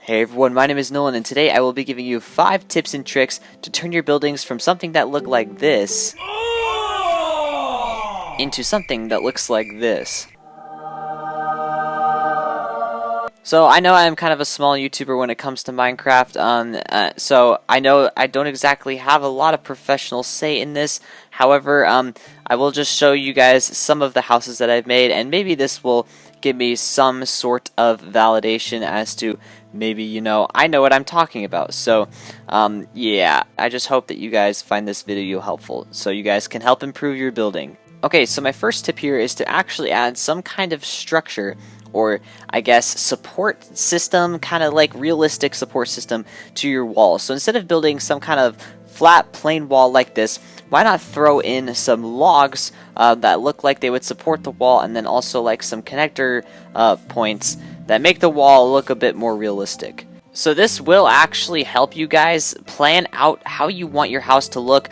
Hey everyone, my name is Nolan, and today I will be giving you 5 tips and tricks to turn your buildings from something that looked like this into something that looks like this. So I know I'm kind of a small YouTuber when it comes to Minecraft, so I know I don't exactly have a lot of professional say in this. However, I will just show you guys some of the houses that I've made, and maybe this will give me some sort of validation as to maybe, I know what I'm talking about. So, yeah, I just hope that you guys find this video helpful so you guys can help improve your building. Okay, so my first tip here is to actually add some kind of structure, or I guess support system, kind of like realistic support system to your wall. So instead of building some kind of flat plain wall like this, why not throw in some logs that look like they would support the wall, and then also like some connector points that make the wall look a bit more realistic. So this will actually help you guys plan out how you want your house to look,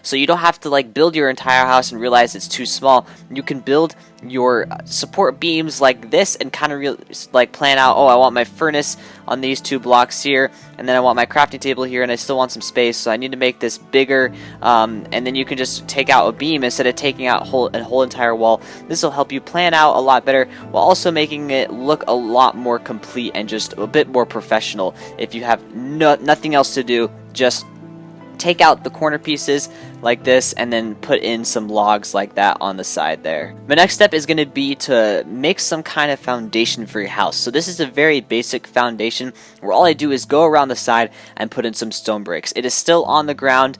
so you don't have to like build your entire house and realize it's too small. You can build your support beams like this and kind of like plan out, oh, I want my furnace on these 2 blocks here, and then I want my crafting table here, and I still want some space, so I need to make this bigger, and then you can just take out a beam instead of taking out a whole entire wall. This will help you plan out a lot better while also making it look a lot more complete and just a bit more professional. If you have nothing else to do, just take out the corner pieces like this and then put in some logs like that on the side there. My next step is going to be to make some kind of foundation for your house. So this is a very basic foundation where all I do is go around the side and put in some stone bricks. It is still on the ground,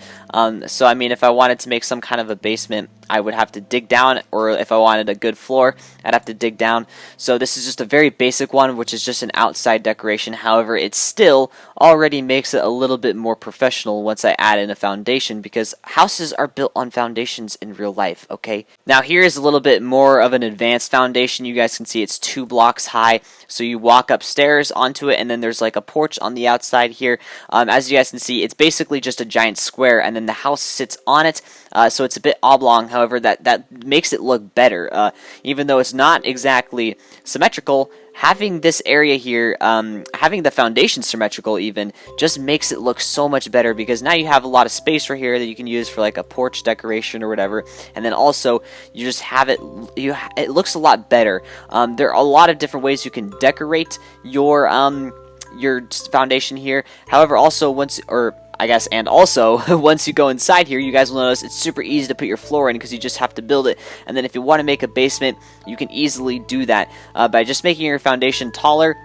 so I mean, if I wanted to make some kind of a basement, I would have to dig down, or if I wanted a good floor, I'd have to dig down. So this is just a very basic one, which is just an outside decoration. However, it still already makes it a little bit more professional once I add in a foundation, because houses are built on foundations in real life, okay? Now here is a little bit more of an advanced foundation. You guys can see it's 2 blocks high. So you walk upstairs onto it, and then there's like a porch on the outside here. As you guys can see, it's basically just a giant square, and then the house sits on it, so it's a bit oblong. However, that makes it look better. Even though it's not exactly symmetrical, having this area here, having the foundation symmetrical even, just makes it look so much better, because now you have a lot of space right here that you can use for like a porch decoration or whatever, and then also you just have it, it looks a lot better. There are a lot of different ways you can decorate your foundation here. However, also once you go inside here, you guys will notice it's super easy to put your floor in, because you just have to build it. And then if you want to make a basement, you can easily do that by just making your foundation taller.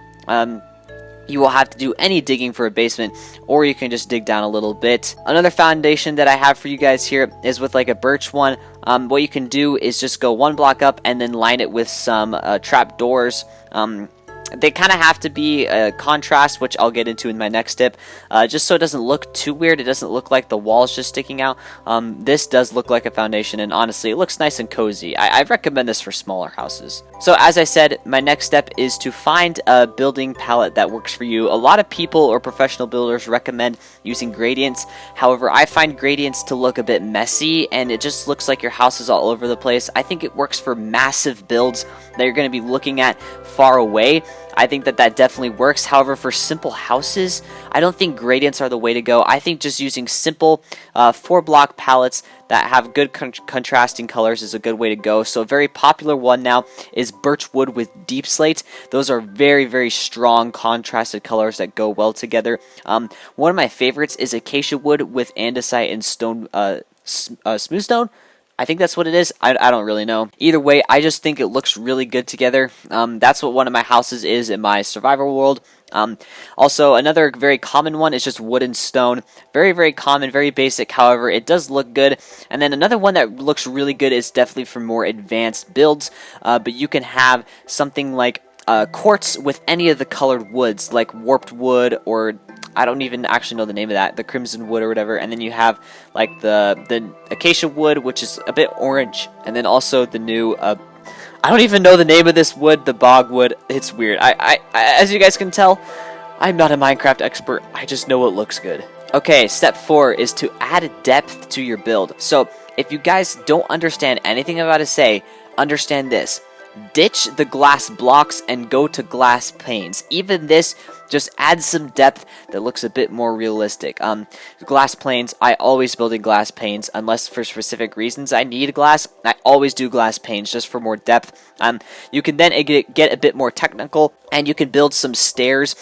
You will have to do any digging for a basement, or you can just dig down a little bit. Another foundation that I have for you guys here is with like a birch one. What you can do is just go 1 block up and then line it with some trap doors. They kind of have to be a contrast, which I'll get into in my next tip, just so it doesn't look too weird. It doesn't look like the wall's just sticking out. This does look like a foundation, and honestly, it looks nice and cozy. I recommend this for smaller houses. So as I said, my next step is to find a building palette that works for you. A lot of people or professional builders recommend using gradients. However, I find gradients to look a bit messy, and it just looks like your house is all over the place. I think it works for massive builds that you're going to be looking at far away. I think that definitely works. However, for simple houses, I don't think gradients are the way to go. I think just using simple 4-block palettes that have good contrasting colors is a good way to go. So a very popular one now is birch wood with deep slate. Those are very, very strong contrasted colors that go well together. One of my favorites is acacia wood with andesite and stone, smooth stone. I think that's what it is. I don't really know. Either way, I just think it looks really good together. That's what one of my houses is in my survival world. Also, another very common one is just wood and stone. Very, very common, very basic. However, it does look good. And then another one that looks really good is definitely for more advanced builds. But you can have something like quartz with any of the colored woods, like warped wood, or I don't even actually know the name of that, the crimson wood or whatever. And then you have like the acacia wood, which is a bit orange, and then also the new I don't even know the name of this wood, the bog wood. It's weird. I as you guys can tell, I'm not a Minecraft expert. I just know it looks good. Okay, step 4 is to add depth to your build. So if you guys don't understand anything I'm about to say, understand this. Ditch the glass blocks and go to glass panes. Even this just adds some depth that looks a bit more realistic. Glass planes, I always build in glass panes unless for specific reasons I need glass. I always do glass panes just for more depth. You can then get a bit more technical, and you can build some stairs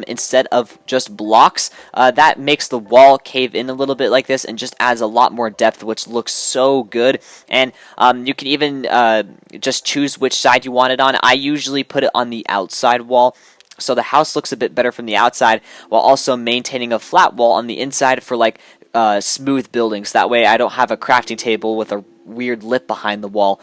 instead of just blocks. That makes the wall cave in a little bit like this and just adds a lot more depth, which looks so good. And you can even just choose which side you want it on. I usually put it on the outside wall, so the house looks a bit better from the outside while also maintaining a flat wall on the inside for like smooth buildings. That way I don't have a crafting table with a weird lip behind the wall.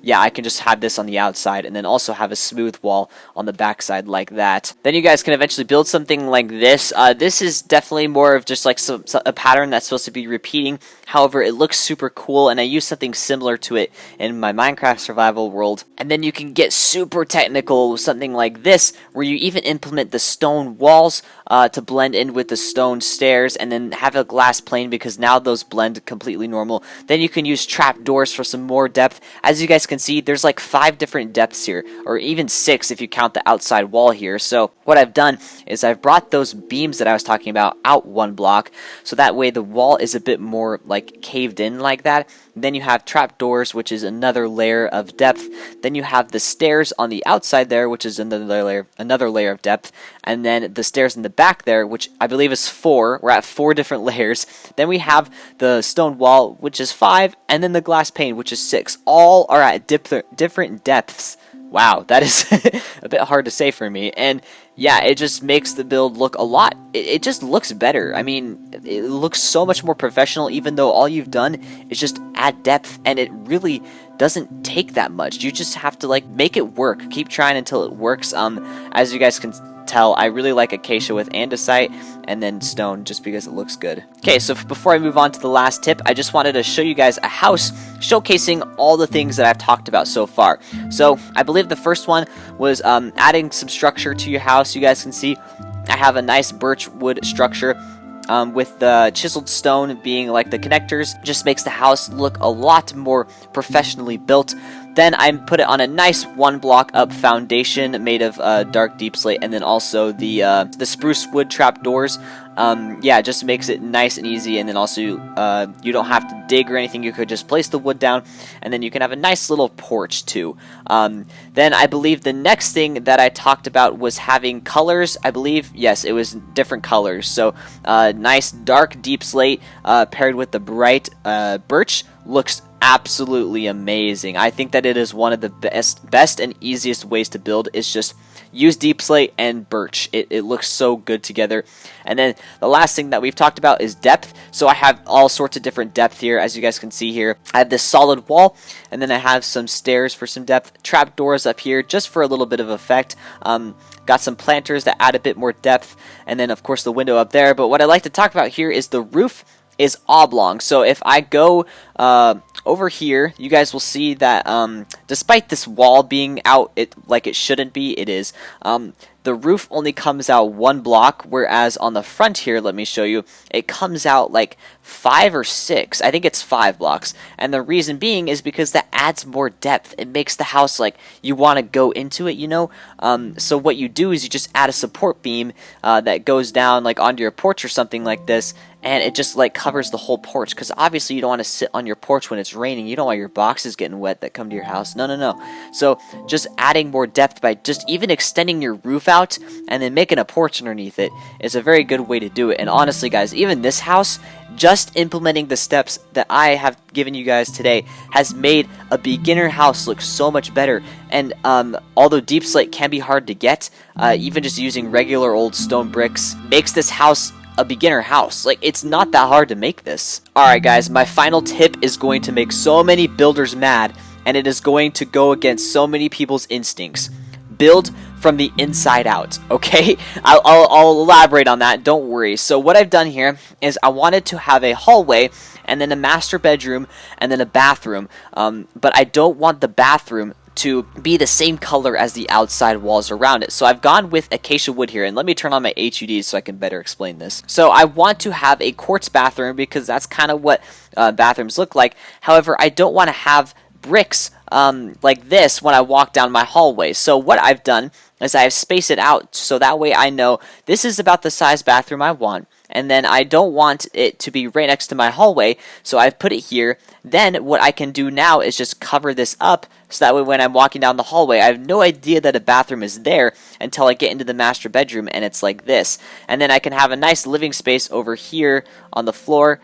Yeah, I can just have this on the outside and then also have a smooth wall on the backside like that. Then you guys can eventually build something like this. This is definitely more of just like a pattern that's supposed to be repeating. However, it looks super cool, and I use something similar to it in my Minecraft survival world. And then you can get super technical with something like this, where you even implement the stone walls to blend in with the stone stairs, and then have a glass plane because now those blend completely normal. Then you can use trap doors for some more depth. As you guys can see, there's like 5 different depths here, or even 6 if you count the outside wall here. So what I've done is I've brought those beams that I was talking about out 1 block, so that way the wall is a bit more like caved in like that. Then you have trap doors, which is another layer of depth. Then you have the stairs on the outside there, which is another layer of depth. And then the stairs in the back there, which I believe is 4. We're at 4 different layers. Then we have the stone wall, which is 5, and then the glass pane, which is 6. All are at different depths. Wow, that is a bit hard to say for me. And yeah, it just makes the build look a lot, it just looks better. I mean, it looks so much more professional, even though all you've done is just add depth, and it really doesn't take that much. You just have to like make it work. Keep trying until it works. As you guys can tell, I really like acacia with andesite and then stone just because it looks good. Okay, so before I move on to the last tip, I just wanted to show you guys a house showcasing all the things that I've talked about so far. So I believe the first one was adding some structure to your house. You guys can see I have a nice birch wood structure with the chiseled stone being like the connectors. Just makes the house look a lot more professionally built. Then I put it on a nice 1 block up foundation made of dark deep slate, and then also the spruce wood trap doors. Yeah, it just makes it nice and easy, and then also you don't have to dig or anything. You could just place the wood down, and then you can have a nice little porch too. Then I believe the next thing that I talked about was having colors. I believe, yes, it was different colors. So nice dark deep slate paired with the bright birch looks absolutely amazing. I think that it is one of the best and easiest ways to build is just use deep slate and birch. It looks so good together. And then the last thing that we've talked about is depth. So I have all sorts of different depth here, as you guys can see here. I have this solid wall, and then I have some stairs for some depth, trap doors up here just for a little bit of effect. Got some planters that add a bit more depth, and then of course the window up there. But what I like to talk about here is the roof is oblong. So if I go over here, you guys will see that despite this wall being out like it shouldn't be, it is. The roof only comes out 1 block, whereas on the front here, let me show you, it comes out like 5 or 6. I think it's 5 blocks. And the reason being is because that adds more depth. It makes the house like you want to go into it, you know? So what you do is you just add a support beam that goes down like onto your porch or something like this, and it just like covers the whole porch, because obviously you don't want to sit on your porch when it's raining. You don't want your boxes getting wet that come to your house. No. So just adding more depth by just even extending your roof out and then making a porch underneath it is a very good way to do it. And honestly guys, even this house, just implementing the steps that I have given you guys today has made a beginner house look so much better. And although deep slate can be hard to get, even just using regular old stone bricks makes this house a beginner house. Like, it's not that hard to make this. Alright guys, my final tip is going to make so many builders mad, and it is going to go against so many people's instincts. Build from the inside out, okay? I'll elaborate on that, don't worry. So what I've done here is I wanted to have a hallway, and then a master bedroom, and then a bathroom. But I don't want the bathroom to be the same color as the outside walls around it. So I've gone with acacia wood here, and let me turn on my HUD so I can better explain this. So I want to have a quartz bathroom because that's kind of what bathrooms look like. However, I don't want to have bricks like this when I walk down my hallway. So what I've done is I've spaced it out so that way I know this is about the size bathroom I want. And then I don't want it to be right next to my hallway, so I've put it here. Then what I can do now is just cover this up, so that way when I'm walking down the hallway, I have no idea that a bathroom is there until I get into the master bedroom, and it's like this. And then I can have a nice living space over here on the floor,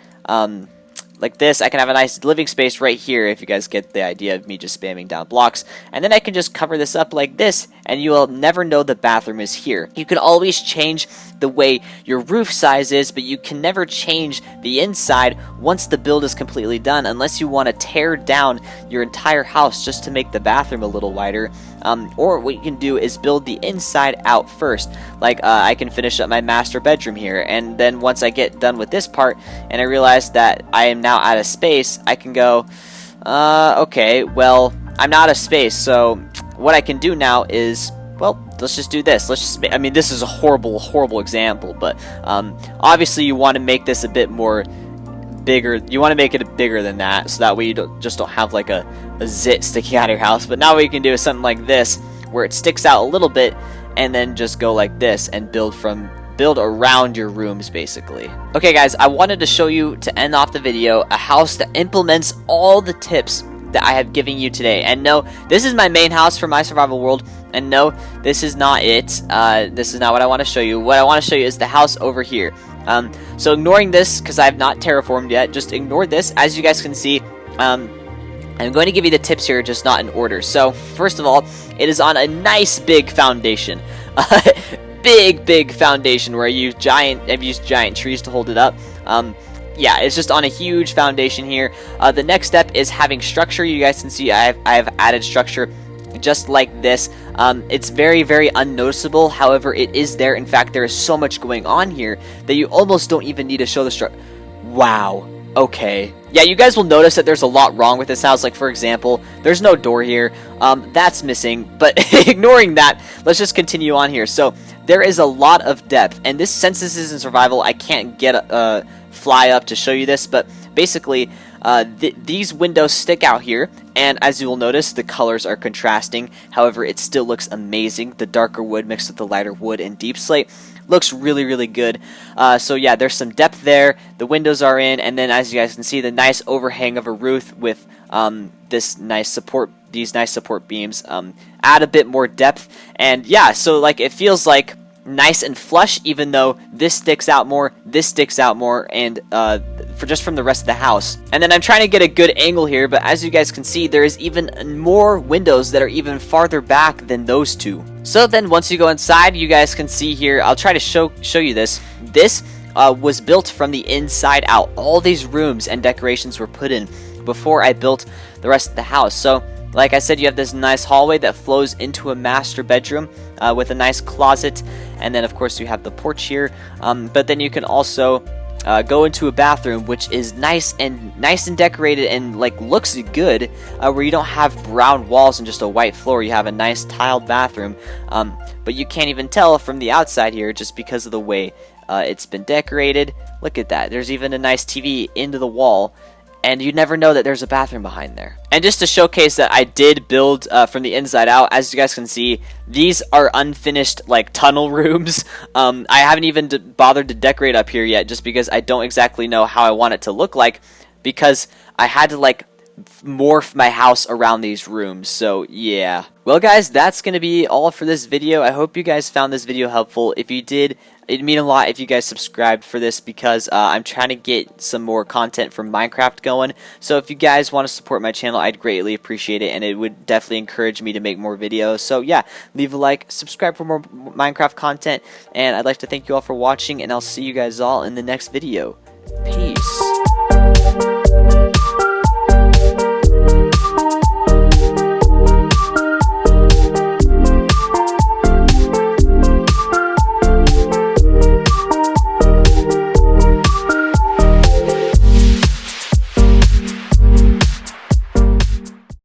like this. I can have a nice living space right here, if you guys get the idea of me just spamming down blocks. And then I can just cover this up like this, and you will never know the bathroom is here. You can always change the way your roof size is, but you can never change the inside once the build is completely done, unless you want to tear down your entire house just to make the bathroom a little wider. Or what you can do is build the inside out first. Like I can finish up my master bedroom here, and then once I get done with this part and I realize that I am now out of space, I can go, okay, well, I'm not out of space, so what I can do now is, well, let's just do this. I mean, this is a horrible example, but obviously you want to make this a bit more bigger. You want to make it bigger than that, so that way you don't have like a zit sticking out of your house. But now what you can do is something like this, where it sticks out a little bit, and then just go like this and build around your rooms, basically. Okay guys, I wanted to show you, to end off the video, a house that implements all the tips that I have given you today. And no, this is my main house for my survival world, and no, this is not it. This is not what I want to show you. What I want to show you is the house over here. So ignoring this, because I have not terraformed yet, just ignore this. As you guys can see, I'm going to give you the tips here, just not in order. So first of all, it is on a nice big foundation. Big foundation where I've used giant trees to hold it up. Yeah, it's just on a huge foundation here. The next step is having structure. You guys can see I've added structure just like this. It's very unnoticeable. However, it is there. In fact, there is so much going on here that you almost don't even need to show the structure. Wow. Okay. Yeah, you guys will notice that there's a lot wrong with this house. Like, for example, there's no door here. That's missing. But ignoring that, let's just continue on here. So there is a lot of depth, and since this is in survival, I can't get a fly up to show you this, but basically these windows stick out here, and as you will notice, the colors are contrasting. However, it still looks amazing. The darker wood mixed with the lighter wood and deep slate looks really good. So yeah, there's some depth there. The windows are in, and then as you guys can see, the nice overhang of a roof with these nice support beams add a bit more depth. And yeah, so like it feels like nice and flush, even though this sticks out more, and just from the rest of the house. And then I'm trying to get a good angle here, but as you guys can see, there is even more windows that are even farther back than those two. So then once you go inside, you guys can see here, I'll try to show you this. This was built from the inside out. All these rooms and decorations were put in before I built the rest of the house. So like I said, you have this nice hallway that flows into a master bedroom with a nice closet, and then of course you have the porch here. But then you can also go into a bathroom which is nice and decorated and like looks good, where you don't have brown walls and just a white floor. You have a nice tiled bathroom, but you can't even tell from the outside here just because of the way it's been decorated. Look at that. There's even a nice TV into the wall, and you never know that there's a bathroom behind there. And just to showcase that I did build from the inside out, as you guys can see, these are unfinished like tunnel rooms. I haven't even bothered to decorate up here yet, just because I don't exactly know how I want it to look like, because I had to like morph my house around these rooms. So yeah. Well guys, that's gonna be all for this video. I hope you guys found this video helpful. If you did, it'd mean a lot if you guys subscribed for this, because I'm trying to get some more content from Minecraft going. So if you guys want to support my channel, I'd greatly appreciate it, and it would definitely encourage me to make more videos. So yeah, leave a like, subscribe for more Minecraft content, and I'd like to thank you all for watching, and I'll see you guys all in the next video. Peace.